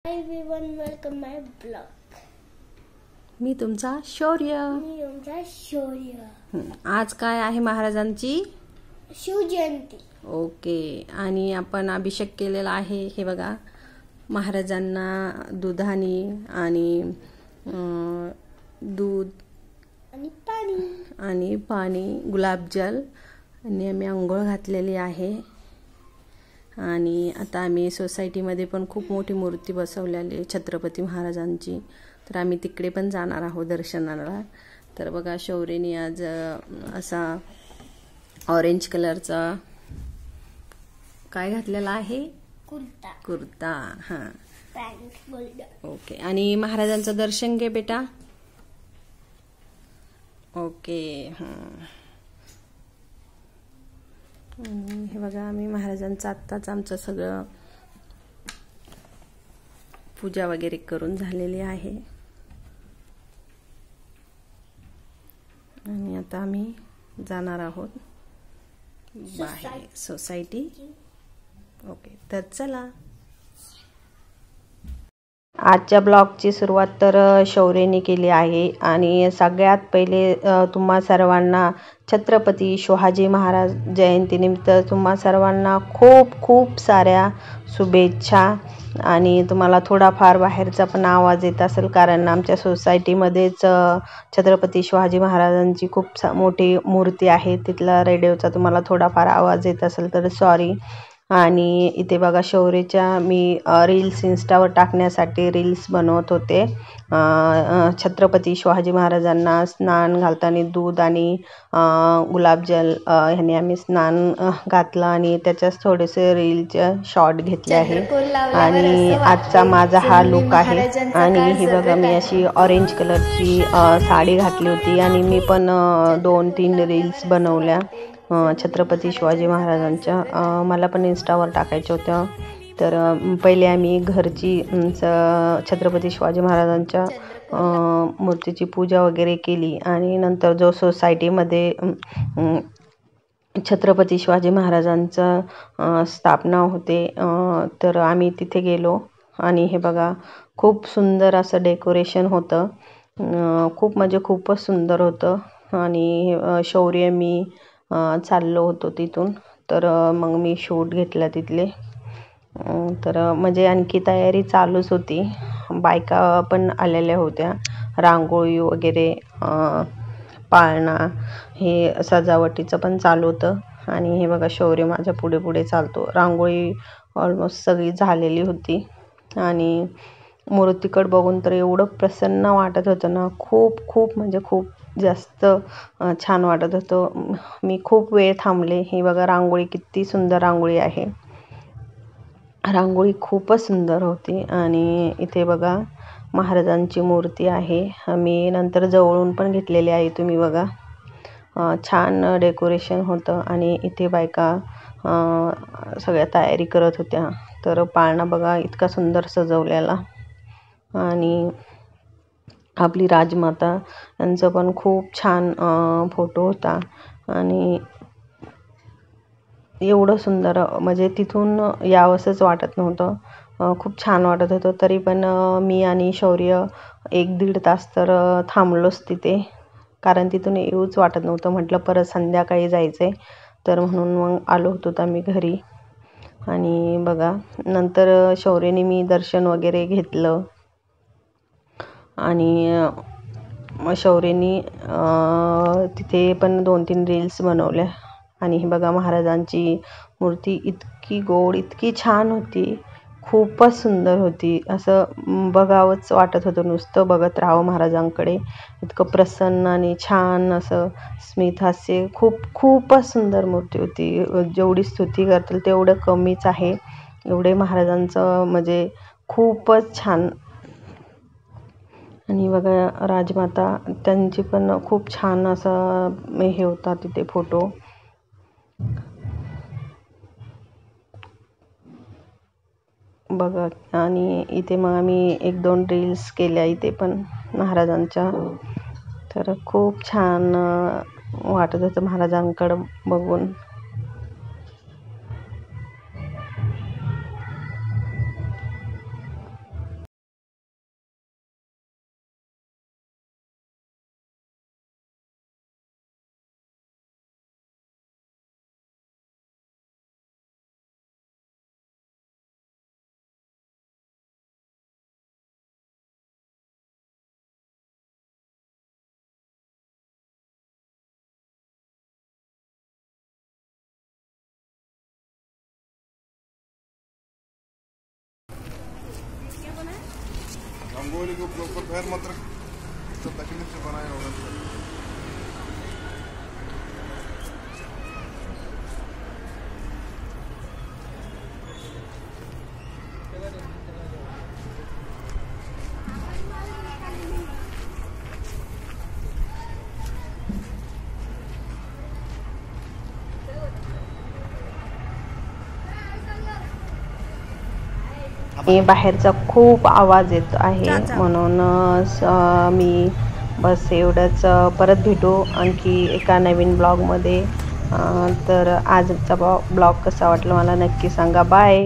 Hi everyone, welcome माय blog. मी तुमचा शौर्य। आज काय आहे? महाराजांची शिवजयंती। ओके। आणि आपण अभिषेक केलेला आहे। हे बघा, महाराजांना दुधाने आणि दूध आणि पाणी गुलाबजल आणि आम्ही अंघोळ घातलेली आहे। आणि आता आम्ही सोसायटीमध्ये पण खूप मोठी मूर्ती बसवलेली आहे छत्रपती महाराजांची, तर आम्ही तिकडे पण जाणार आहोत दर्शनाला। तर बघा, शौर्यने आज असा ऑरेंज कलरचा काय घातलेला आहे? कुर्ता। हां, ओके। आणि महाराजांचं दर्शन घे बेटा। ओके। आणि हे बघा, आम्ही महाराजांचं आत्ताच आमचं सगळं पूजा वगैरे करून झालेली आहे। आणि आता आम्ही जाणार आहोत बाहेर सोसायटी। ओके, तर चला। आजच्या ब्लॉगची सुरुवात तर शौर्यने केली आहे। आणि सगळ्यात पहिले तुम्हा सर्वांना छत्रपती शिवाजी महाराज जयंतीनिमित्त तुम्हा सर्वांना खूप खूप साऱ्या शुभेच्छा। आणि तुम्हाला थोडाफार बाहेरचा पण आवाज येत असेल, कारण आमच्या सोसायटीमध्येच छत्रपती शिवाजी महाराजांची खूप मोठी मूर्ती आहे, तिथला रेडिओचा तुम्हाला थोडाफार आवाज येत असेल तर सॉरी। आणि इथे बघा, शौर्यच्या मी रील्स इंस्टावर टाकण्यासाठी रील्स बनवत होते। छत्रपती शिवाजी महाराजांना स्नान घालताना दूध आणि गुलाबजल ह्याने आम्ही स्नान घातलं आणि त्याच्याच थोडेसे रीलचे शॉर्ट घेतले आहे। आणि आजचा माझा हा लुक आहे। आणि ही बघा, मी अशी ऑरेंज कलरची साडी घातली होती आणि मी पण 2-3 रील्स बनवल्या छत्रपती शिवाजी महाराजांच्या, मला पण इंस्टावर टाकायच्या होत्या। तर पहिले आम्ही घरची छत्रपती शिवाजी महाराजांच्या मूर्तीची पूजा वगैरे केली आणि नंतर जो सोसायटीमध्ये छत्रपती शिवाजी महाराजांचं स्थापना होते, तर आम्ही तिथे गेलो। आणि हे बघा, खूप सुंदर असं डेकोरेशन होतं, खूप म्हणजे खूपच सुंदर होतं। आणि शौर्य मी चाललो होतो तिथून, तर मग मी शूट घेतला तिथले। तर म्हणजे आणखी तयारी चालूच होती, बायका पण आलेल्या होत्या, रांगोळी वगैरे पाळणा हे सजावटीचं पण चालू होतं। आणि हे बघा, शौर्य माझ्या पुढे पुढे चालतो। रांगोळी ऑलमोस्ट सगळी झालेली होती आणि मूर्तीकडे बघून तर एवढं प्रसन्न वाटत होतं ना, खूप खूप म्हणजे खूप जास्त छान वाटत होतं। मी खूप वेळ थांबले। ही बघा, रांगोळी किती सुंदर रांगोळी आहे, रांगोळी खूपच सुंदर होती। आणि इथे बघा, महाराजांची मूर्ती आहे, मी नंतर जवळून पण घेतलेली आहे, तुम्ही बघा, छान डेकोरेशन होतं। आणि इथे बायका सगळ्या तयारी करत होत्या। तर पाळणा बघा, इतका सुंदर सजवलेला। आणि आपली राजमाता यांचं पण खूप छान फोटो होता। आणि एवढं सुंदर म्हणजे तिथून यावंसंच वाटत नव्हतं, खूप छान वाटत होतं। तरी पण मी आणि शौर्य 1-1.5 तास तर थांबलोच तिथे, कारण तिथून येऊच वाटत नव्हतं। म्हटलं परत संध्याकाळी जायचं आहे, तर म्हणून मग आलो होतो आम्ही घरी। आणि बघा, नंतर शौर्यने मी दर्शन वगैरे घेतलं आणि शौर्यने तिथे पण 2-3 रील्स बनवल्या। आणि हे बघा, महाराजांची मूर्ती इतकी गोड, इतकी छान होती, खूपच सुंदर होती, असं बघावंच वाटत होतं, नुसतं बघत राहावं महाराजांकडे, इतकं प्रसन्न आणि छान असं स्मितहास्य, खूपच सुंदर मूर्ती होती। जेवढी स्तुती करतील तेवढं कमीच आहे, एवढे महाराजांचं म्हणजे खूपच छान। आणि बघा, राजमाता त्यांची पण खूप छान असं हे होता तिथे फोटो। बघा, आणि इथे मग आम्ही 1-2 रील्स केल्या इथे पण महाराजांच्या। तर खूप छान वाटत होतं महाराजांकडं बघून। रंगोली को प्रॉपर घर मात्र सब तकलीफ से बनाया होगा। बाहेरचा खूप आवाज येत आहे म्हणूनच मी बस एवढंच. परत भेटू आणखी एका नवीन ब्लॉगमध्ये. तर आजचा ब्लॉग कसा वाटला मला नक्की सांगा. बाय.